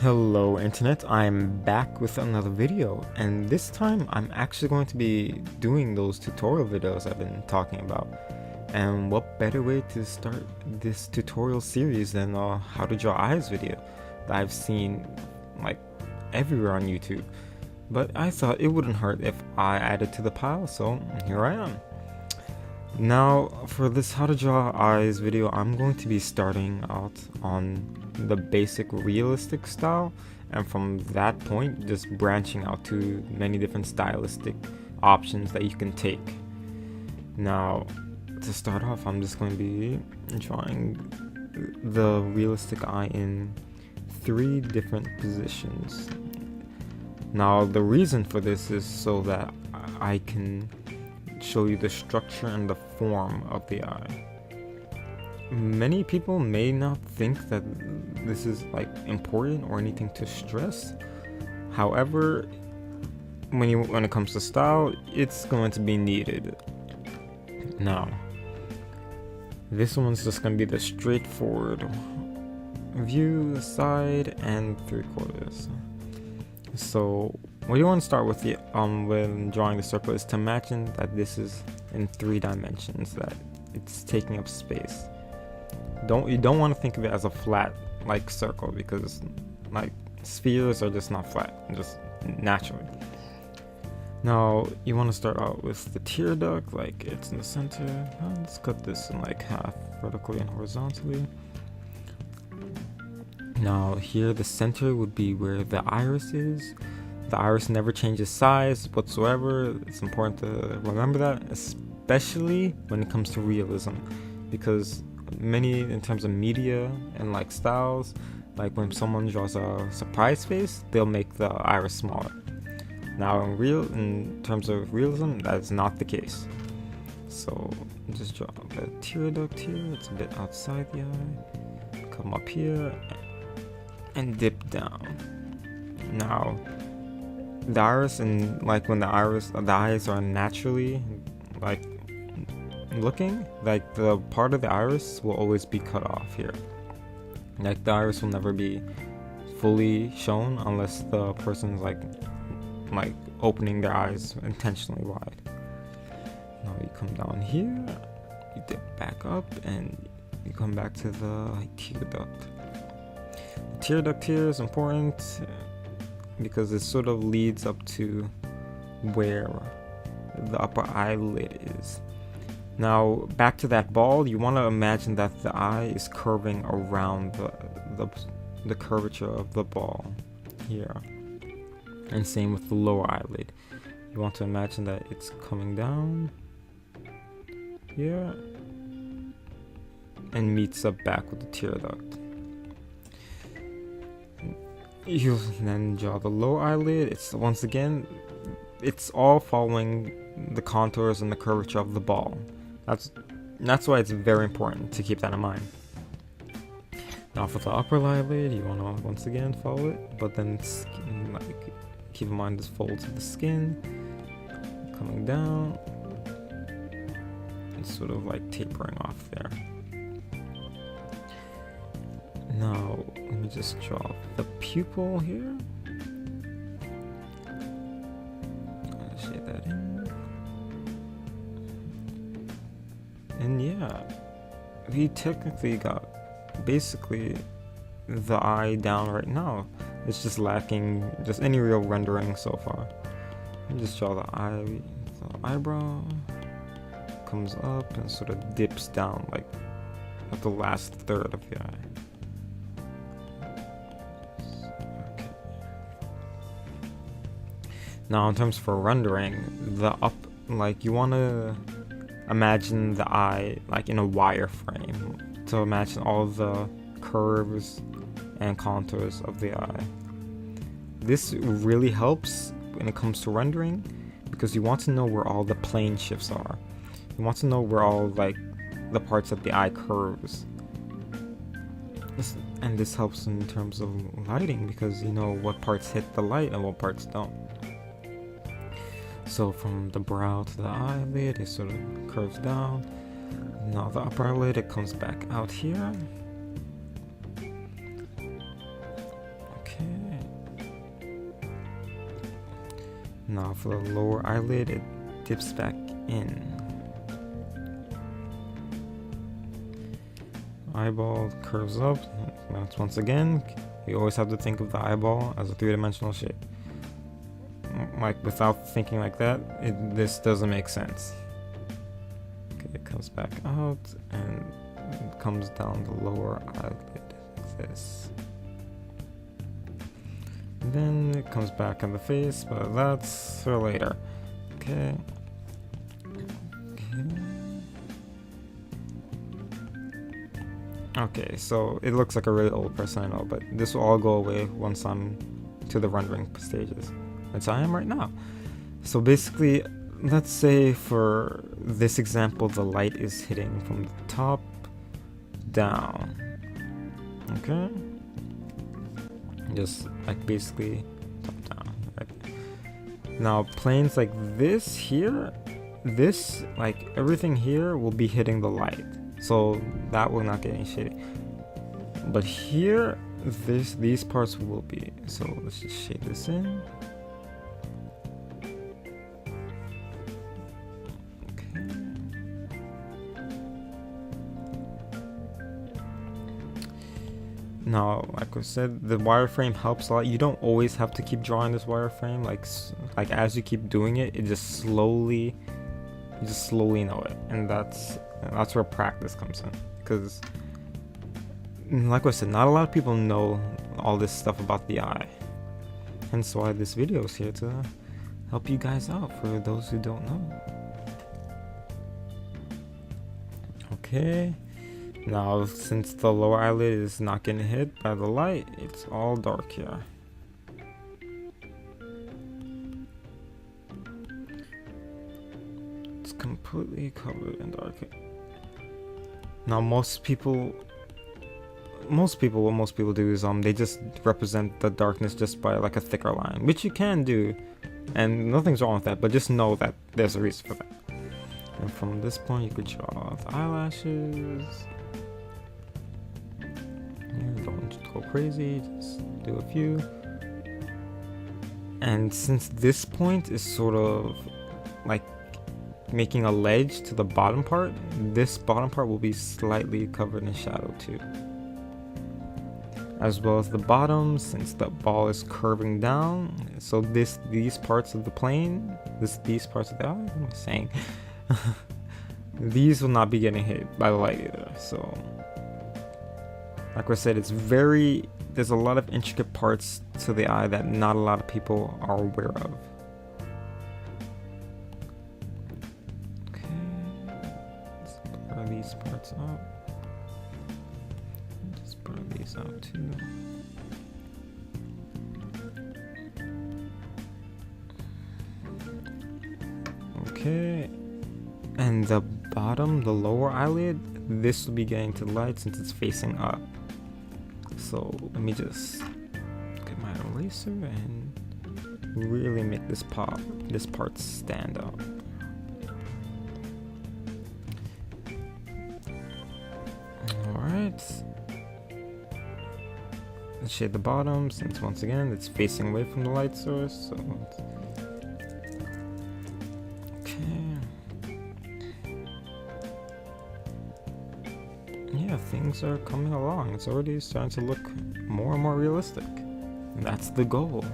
Hello internet, I'm back with another video, and this time I'm actually going to be doing those tutorial videos I've been talking about. And what better way to start this tutorial series than a how to draw eyes video that I've seen like everywhere on YouTube. But I thought it wouldn't hurt if I added to the pile, so here I am. Now for this how to draw eyes video, I'm going to be starting out on the basic realistic style, and from that point just branching out to many different stylistic options that you can take. Now to start off, I'm just going to be drawing the realistic eye in 3 different positions. Now the reason for this is so that I can show you the structure and the form of the eye. Many people may not think that this is like important or anything to stress. However, when it comes to style, it's going to be needed. Now, this one's just going to be the straightforward view, side, and 3/4. So what you want to start with when drawing the circle is to imagine that this is in 3 dimensions, that it's taking up space. You don't want to think of it as a flat like circle, because like spheres are just not flat, just naturally. Now you want to start out with the tear duct, like it's in the center. Let's cut this in like half, vertically and horizontally. Now here the center would be where the iris is. The iris never changes size whatsoever. It's important to remember that, especially when it comes to realism, because many in terms of media and like styles, like when someone draws a surprise face, they'll make the iris smaller. Now in terms of realism, that's not the case. So just draw the tear duct here. It's a bit outside the eye. Come up here and dip down. Now the iris, and like when the eyes are naturally like looking, like the part of the iris will always be cut off here. Like the iris will never be fully shown unless the person's like opening their eyes intentionally wide. Now you come down here, you dip back up, and you come back to the tear duct. The tear duct here is important because it sort of leads up to where the upper eyelid is. Now back to that ball, you want to imagine that the eye is curving around the curvature of the ball here, and same with the lower eyelid. You want to imagine that it's coming down here and meets up back with the tear duct. You then draw the lower eyelid. It's once again, it's all following the contours and the curvature of the ball. That's why it's very important to keep that in mind. Now for the upper eyelid, you want to once again follow it, but then keep in mind this folds of the skin coming down and sort of like tapering off there. Now let me just draw the pupil here. I'll shade that in. And yeah, we technically got basically the eye down right now. It's just lacking just any real rendering so far. Let me just draw the eyebrow comes up and sort of dips down like at the last third of the eye. Okay. Now in terms for rendering, you want to imagine the eye like in a wireframe, to imagine all the curves and contours of the eye. This really helps when it comes to rendering, because you want to know where all the plane shifts are. You want to know where all like the parts of the eye curves. And this helps in terms of lighting, because you know what parts hit the light and what parts don't. So from the brow to the eyelid, it sort of curves down. Now the upper eyelid, it comes back out here. Okay. Now for the lower eyelid, it dips back in. Eyeball curves up. That's once again, you always have to think of the eyeball as a three-dimensional shape. Like, without thinking like that, this doesn't make sense. Okay, it comes back out and it comes down the lower eyelid like this. Then it comes back on the face, but that's for later. Okay. Okay, so it looks like a really old person, I know, but this will all go away once I'm to the rendering stages, which I am right now. So basically, let's say for this example, the light is hitting from the top down. Okay? Just like basically top down, right? Now planes like this here, this, like everything here will be hitting the light. So that will not get any shading. But here, these parts will be. So let's just shade this in. Okay. Now, like I said, the wireframe helps a lot. You don't always have to keep drawing this wireframe. Like as you keep doing it, you just slowly know it, and that's where practice comes in, because like I said, not a lot of people know all this stuff about the eye, hence why this video is here to help you guys out for those who don't know. Okay, now since the lower eyelid is not getting hit by the light, it's all dark here. Completely covered in dark. Now what most people do is they just represent the darkness just by like a thicker line, which you can do, and nothing's wrong with that, but just know that there's a reason for that. And from this point you could draw the eyelashes. Don't go crazy, just do a few. And since this point is sort of like making a ledge to the bottom part, this bottom part will be slightly covered in shadow too, as well as the bottom, since the ball is curving down. So these parts of the plane, these parts of the eye, what am I saying? These will not be getting hit by the light either. So like I said, there's a lot of intricate parts to the eye that not a lot of people are aware of. These parts up. Just blur these out too. Okay, and the bottom, the lower eyelid, this will be getting to light since it's facing up. So let me just get my eraser and really make this part stand out. Alright, let's shade the bottom since once again it's facing away from the light source. So okay, yeah, things are coming along. It's already starting to look more and more realistic, and that's the goal.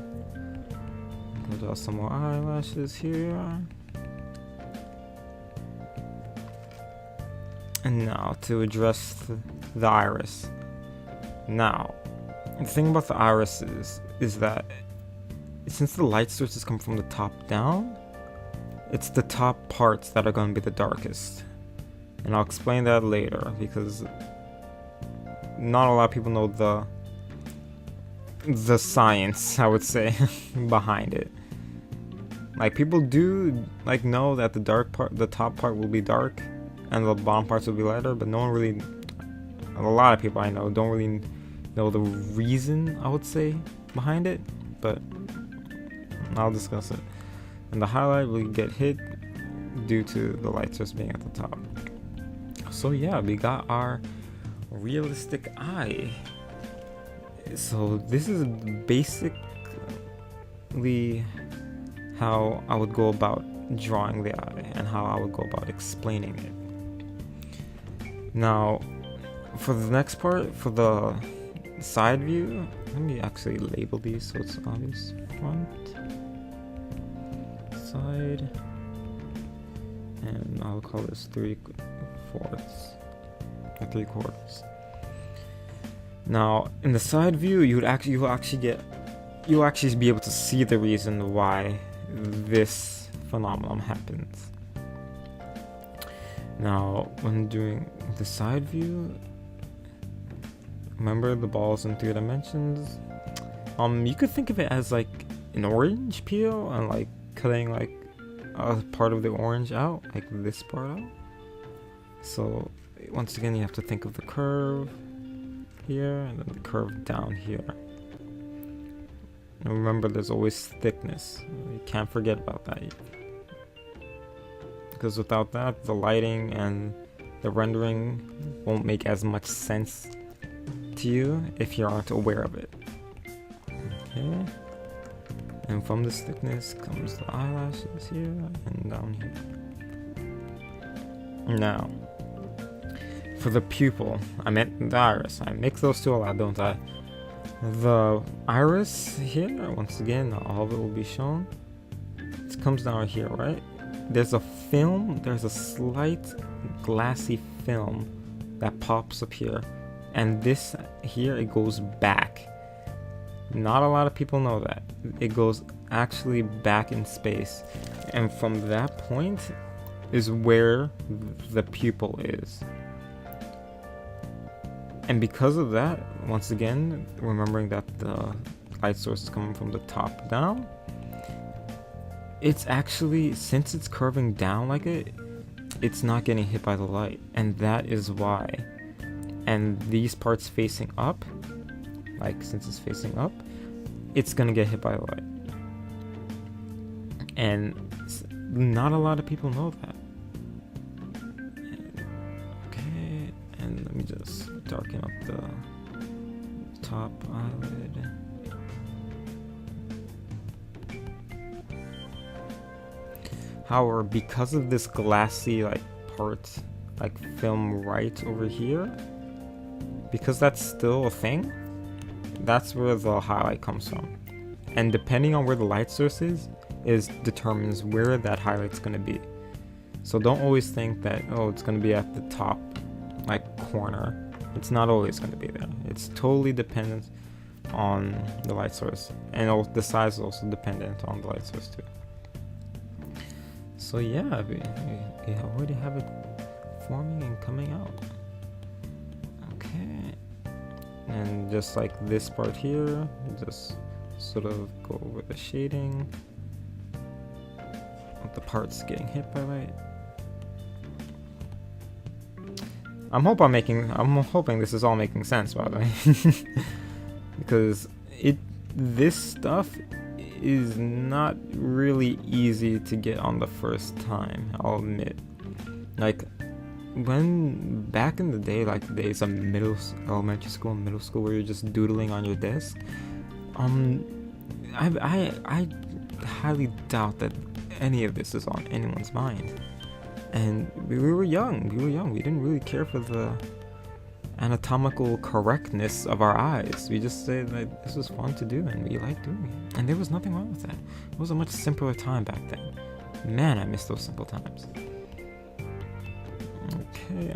I'll draw some more eyelashes here. And now to address the iris. Now, the thing about the iris is that since the light sources come from the top down, it's the top parts that are going to be the darkest. And I'll explain that later, because not a lot of people know the science, I would say, behind it. Like, people do like know that the top part will be dark and the bottom parts will be lighter, but no one really, a lot of people I know don't really know the reason, I would say, behind it, but I'll discuss it. And the highlight will get hit due to the light source being at the top. So yeah, we got our realistic eye. So this is basically how I would go about drawing the eye and how I would go about explaining it. Now, for the next part, for the side view, let me actually label these so it's obvious. Front, side, and I'll call this 3/4 or 3/4. Now, in the side view, you'll actually be able to see the reason why this phenomenon happens. Now, when doing the side view, remember the ball's in 3 dimensions. You could think of it as like an orange peel and like cutting like a part of the orange out, like this part out. So once again, you have to think of the curve here and then the curve down here. And remember, there's always thickness. You can't forget about that. Because without that, the lighting and the rendering won't make as much sense to you if you aren't aware of it. Okay. And from this thickness comes the eyelashes here and down here. Now, for the pupil, I meant the iris. I mix those two a lot, don't I? The iris here, once again, all of it will be shown. It comes down here, right? There's a film, there's a slight glassy film that pops up here. And this here, it goes back. Not a lot of people know that. It goes actually back in space. And from that point is where the pupil is. And because of that, once again, remembering that the light source is coming from the top down, it's actually, since it's curving down like it's not getting hit by the light. And that is why. And these parts facing up, like since it's facing up, it's gonna get hit by the light. And not a lot of people know that. Okay, and let me just darken up the top eyelid. However, because of this glassy like part, like film right over here, because that's still a thing, that's where the highlight comes from. And depending on where the light source is determines where that highlight's going to be. So don't always think that, oh, it's going to be at the top like corner. It's not always going to be there. It's totally dependent on the light source, and the size is also dependent on the light source too. So yeah, we already have it forming and coming out. Okay, and just like this part here, just sort of go over the shading of the parts getting hit by light. I'm hoping this is all making sense, by the way, because this stuff is not really easy to get on the first time, I'll admit. Like, when back in the day, like the days of elementary school and middle school, where you're just doodling on your desk, I highly doubt that any of this is on anyone's mind. And we were young, we didn't really care for the anatomical correctness of our eyes. We just said that this was fun to do and we liked doing it. And there was nothing wrong with that. It was a much simpler time back then. Man, I miss those simple times. Okay,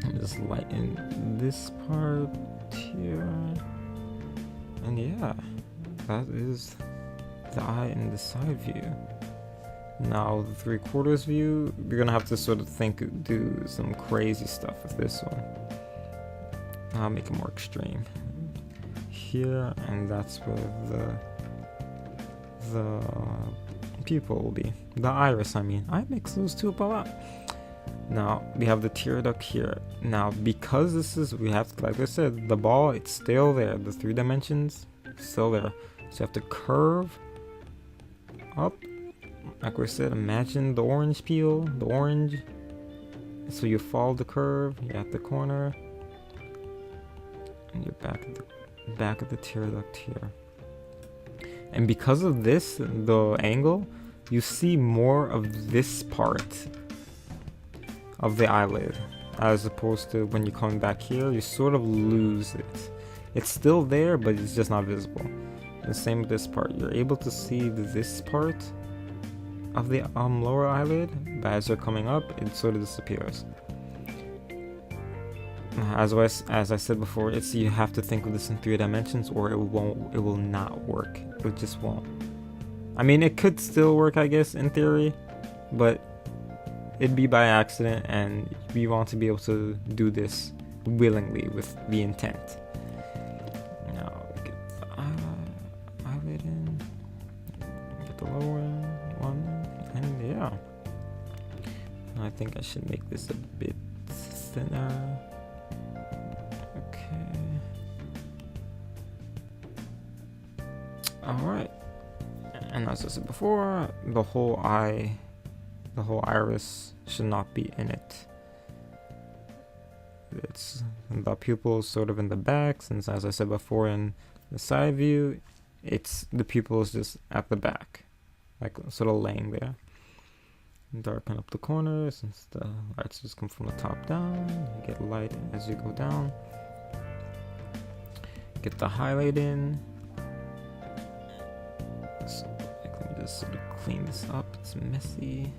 I'm just lighten this part here. And yeah, that is the eye in the side view. Now the 3/4 view, you're gonna have to sort of do some crazy stuff with this one. I'll make it more extreme here, and that's where the pupil will be. The iris, I mean. I mix those two up a lot. Now we have the tear duct here. Now because this is, we have, like I said, the ball, it's still there. The 3 dimensions still there. So you have to curve up. Like we said, imagine the orange peel, the orange. So you follow the curve, you're at the corner, and you're back at the tear duct here. And because of this, the angle, you see more of this part of the eyelid, as opposed to when you come back here, you sort of lose it. It's still there, but it's just not visible. The same with this part. You're able to see this part of the lower eyelid, but as you're coming up, it sort of disappears. As I said before, it's you have to think of this in 3 dimensions, or it will not work. It just won't. I mean, it could still work, I guess, in theory, but it'd be by accident, and we want to be able to do this willingly with the intent. Now, get the eyelid in, get the lower one, and yeah. I think I should make this a bit thinner. Okay. Alright. And as I said before, the whole iris should not be in it. It's the pupil sort of in the back, since as I said before in the side view, it's the pupil is just at the back, like sort of laying there. Darken up the corners since the lights just come from the top down. You get light as you go down. Get the highlight in. So, let me just sort of clean this up. It's messy.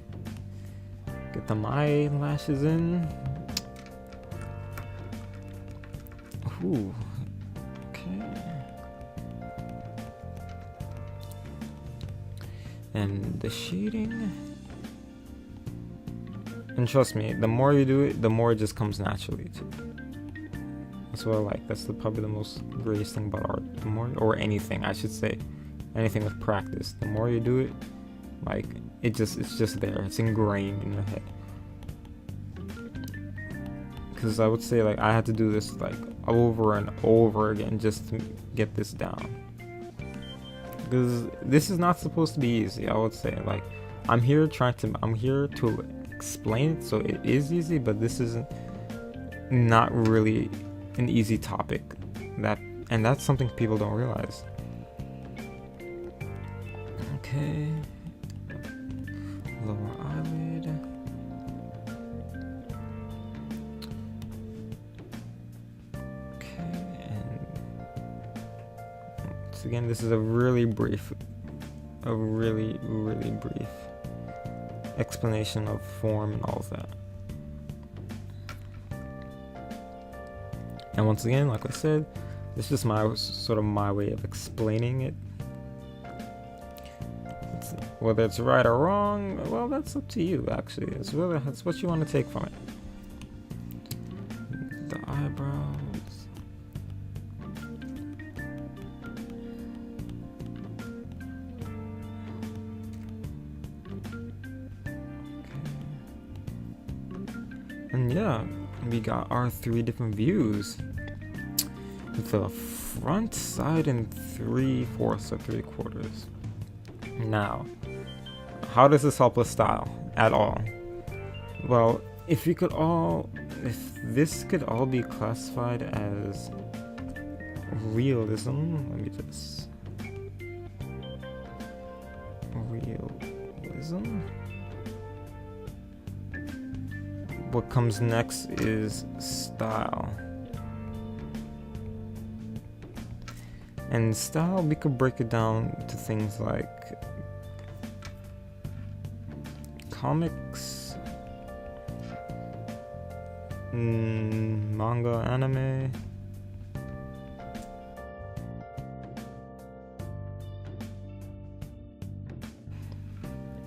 Get the eyelashes in. Ooh. Okay. And the shading. And trust me, the more you do it, the more it just comes naturally too. That's what I like. That's probably the most greatest thing about art. The more, or anything, I should say, anything with practice. The more you do it, like it's just there. It's ingrained in your head. Because I would say like I had to do this like over and over again just to get this down. Because this is not supposed to be easy. I would say like I'm here to explain it so it is easy, but this isn't not really an easy topic, and that's something people don't realize. Okay, lower eyelid. Okay, and once again, this is a really brief explanation of form and all of that. And once again, like I said, this is just my way of explaining it. Whether it's right or wrong, well, that's up to you. Actually, it's what you want to take from it. The eyebrows. And yeah, we got our 3 different views. The front, side, and 3/4 or 3/4. Now, how does this help with style at all? Well, if this could all be classified as realism, let me just realism. What comes next is style. And style, we could break it down to things like comics, manga, anime,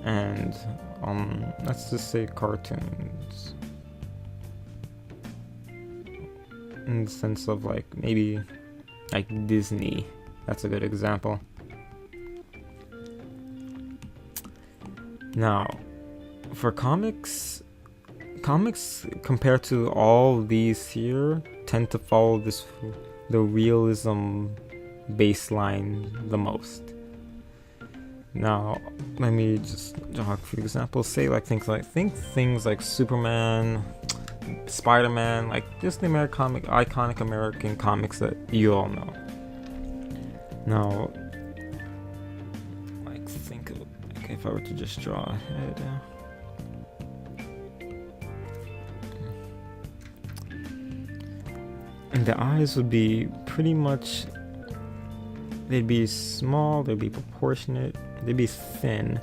and let's just say cartoons. In the sense of like maybe like Disney, that's a good example. Now, for comics compared to all these here tend to follow the realism baseline the most. Now, let me just jog a few examples. Say like think things like Superman, Spider-Man, like just the iconic American comics that you all know. Now, Okay, if I were to just draw a head. And the eyes would be pretty much, they'd be small, they'd be proportionate, they'd be thin.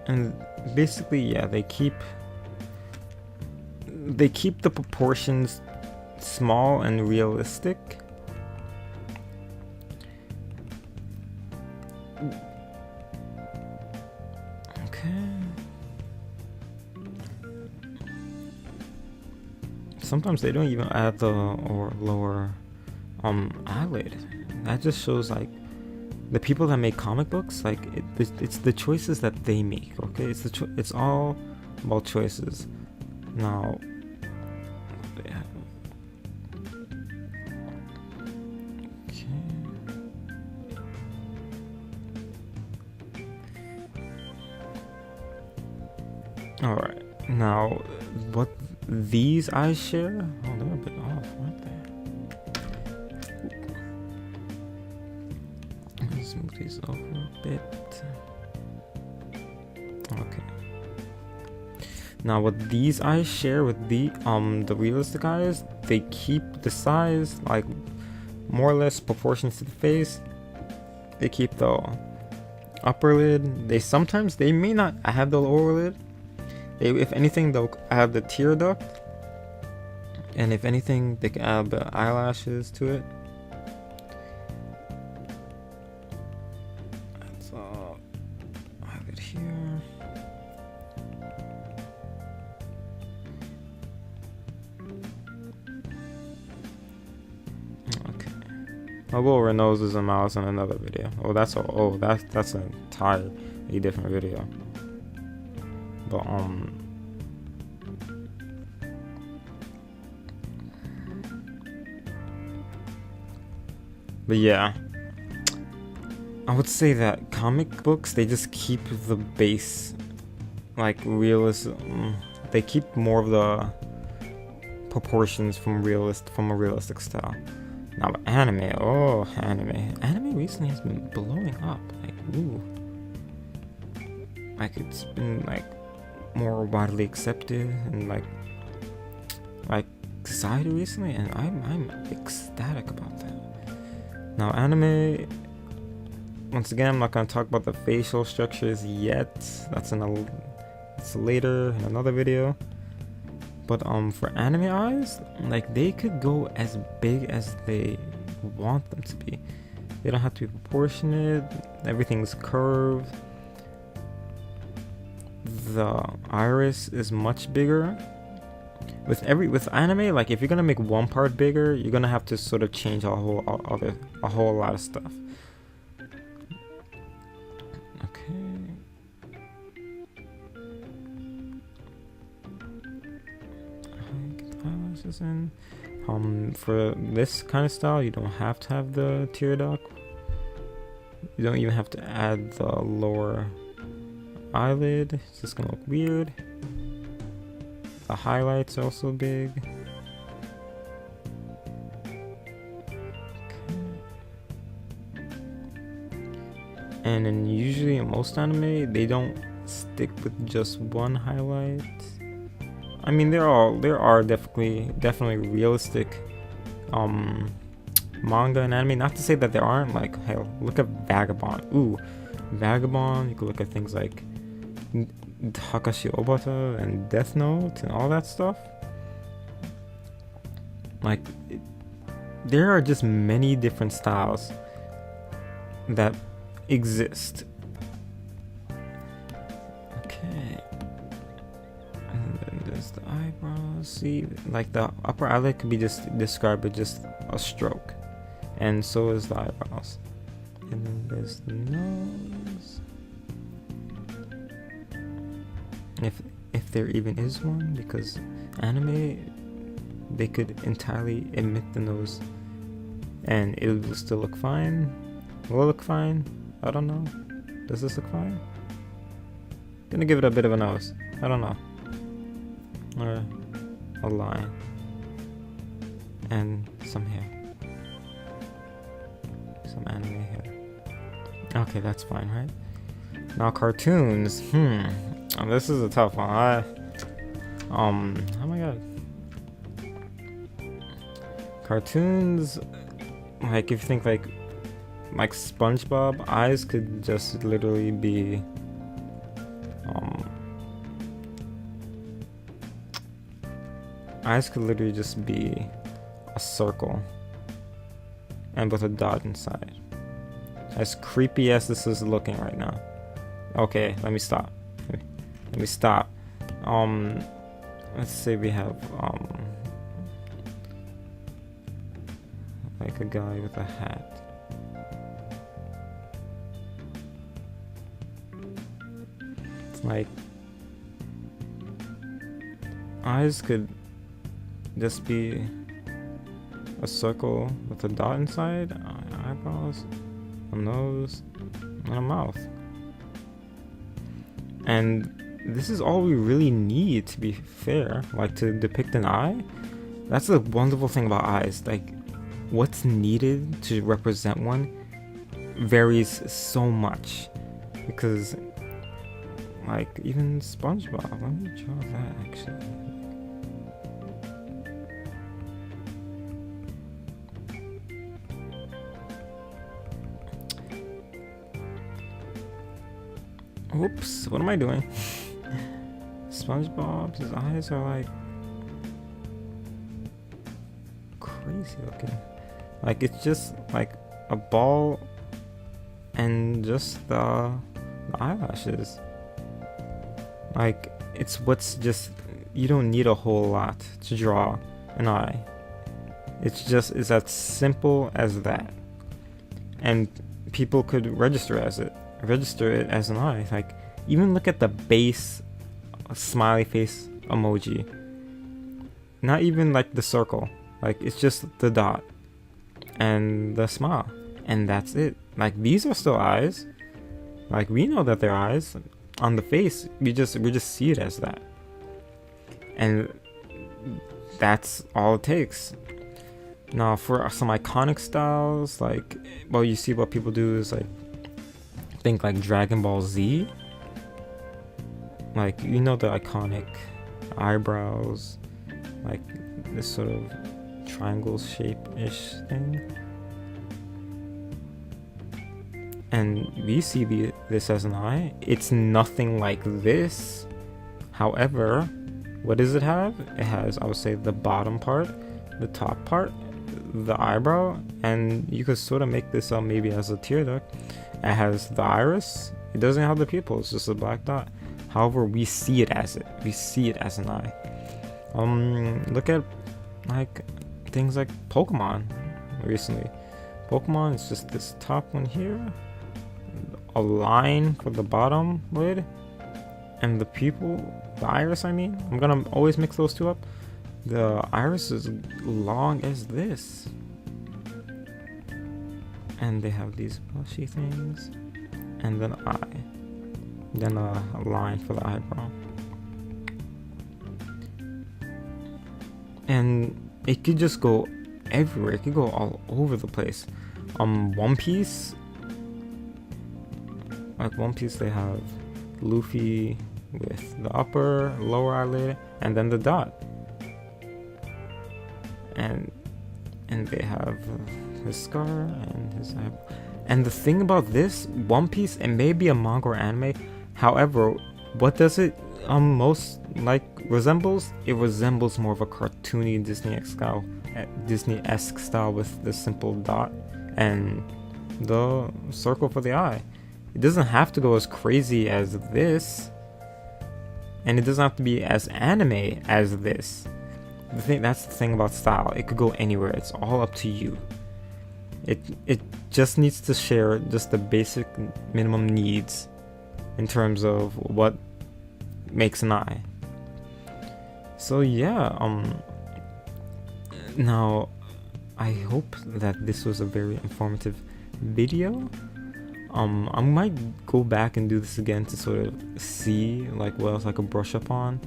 And basically, yeah, they keep the proportions small and realistic. Okay. Sometimes they don't even add the or lower eyelid. That just shows like the people that make comic books, like it's the choices that they make. Okay, it's all about choices. Now, yeah. Okay. All right. Now, what these eyes share? Oh, they're a bit off, aren't they? Let's move these over a bit. Okay. Now, what these eyes share with the realistic eyes, they keep the size like more or less proportions to the face. They keep the upper lid. They may not have the lower lid. If anything, they'll add the tear duct, and if anything, they can add the eyelashes to it. That's I have it here. Okay, I'll go over noses and mouths in another video. That's an entirely different video. But yeah, I would say that comic books, they just keep the base like realism. They keep more of the proportions from a realistic style. Now anime recently has been blowing up. Like, ooh, like it's been like more widely accepted and like society recently, and I'm ecstatic about that. Now, anime, once again, I'm not gonna talk about the facial structures yet. That's later in another video. But for anime eyes, like they could go as big as they want them to be. They don't have to be proportionate. Everything's curved. The iris is much bigger. With anime, like if you're gonna make one part bigger, you're gonna have to sort of change a whole lot of stuff. Okay. Get the eyelashes in. For this kind of style, you don't have to have the tear duct. You don't even have to add the lower eyelid. It's just gonna look weird. The highlights are also big. Okay. And then usually in most anime, they don't stick with just one highlight. I mean, there are definitely realistic manga and anime. Not to say that there aren't. Like, hell, look at Vagabond. Ooh, Vagabond. You could look at things like Takashi Obata and Death Note and all that stuff. Like, there are just many different styles that exist. Okay. And then there's the eyebrows. See, like the upper eyelid could be just described as just a stroke. And so is the eyebrows. And then there's the nose. If there even is one, because anime, they could entirely omit the nose and it will still look fine. Will it look fine? I don't know. Does this look fine? Gonna give it a bit of a nose. I don't know. Or a line. And some hair. some anime here. Okay, that's fine, right? Now cartoons. This is a tough one. Oh my god. Cartoons, like if you think like SpongeBob, eyes could just literally be eyes could literally just be a circle and with a dot inside. As creepy as this is looking right now. Okay, let me stop. Let me stop. Let's say we have like a guy with a hat. It's like eyes could just be a circle with a dot inside, eyebrows, a nose, and a mouth. And this is all we really need, to be fair, like to depict an eye. That's the wonderful thing about eyes. Like, what's needed to represent one varies so much. Because, like, even SpongeBob, let me draw that actually. Oops, what am I doing? SpongeBob's eyes are like crazy looking. Like it's just like a ball and just the eyelashes. Like it's what's just, you don't need a whole lot to draw an eye. It's as simple as that. And people could register it as an eye. Like even look at the base smiley face emoji. Not even like the circle. Like it's just the dot and the smile, and that's it. Like these are still eyes. Like we know that they're eyes on the face. We just see it as that, and that's all it takes. Now for some iconic styles, like well, you see what people do is like think like Dragon Ball Z. Like you know the iconic eyebrows, like this sort of triangle shape-ish thing, and we see this as an eye. It's nothing like this. However, what does it have? It has, I would say, the bottom part, the top part, the eyebrow, and you could sort of make this up maybe as a tear duct. It has the iris. It doesn't have the pupil. It's just a black dot. However, we see it as it. We see it as an eye. Look at like things like Pokemon recently. Pokemon is just this top one here, a line for the bottom lid, and the pupil, the iris. I mean, I'm gonna always mix those two up. The iris is long as this, and they have these plushy things, and then eye. Then a line for the eyebrow. And it could just go everywhere. It could go all over the place. One Piece, like One Piece, they have Luffy with the upper, lower eyelid, and then the dot. And they have his scar and his eyebrow. And the thing about this One Piece, it may be a manga or anime. However, what does it most like resembles? It resembles more of a cartoony Disney-esque style with the simple dot and the circle for the eye. It doesn't have to go as crazy as this, and it doesn't have to be as anime as this. That's the thing about style. It could go anywhere. It's all up to you. It just needs to share just the basic minimum needs in terms of what makes an eye. So yeah, now I hope that this was a very informative video. I might go back and do this again to sort of see like what else I could brush up on.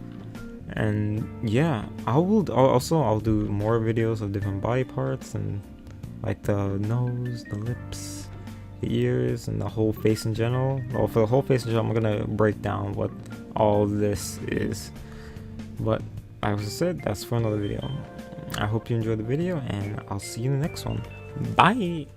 And yeah, I'll do more videos of different body parts and like the nose, the lips, the ears, and the whole face in general. Well, for the whole face in general, I'm gonna break down what all this is. But as I said, that's for another video. I hope you enjoyed the video, and I'll see you in the next one. Bye!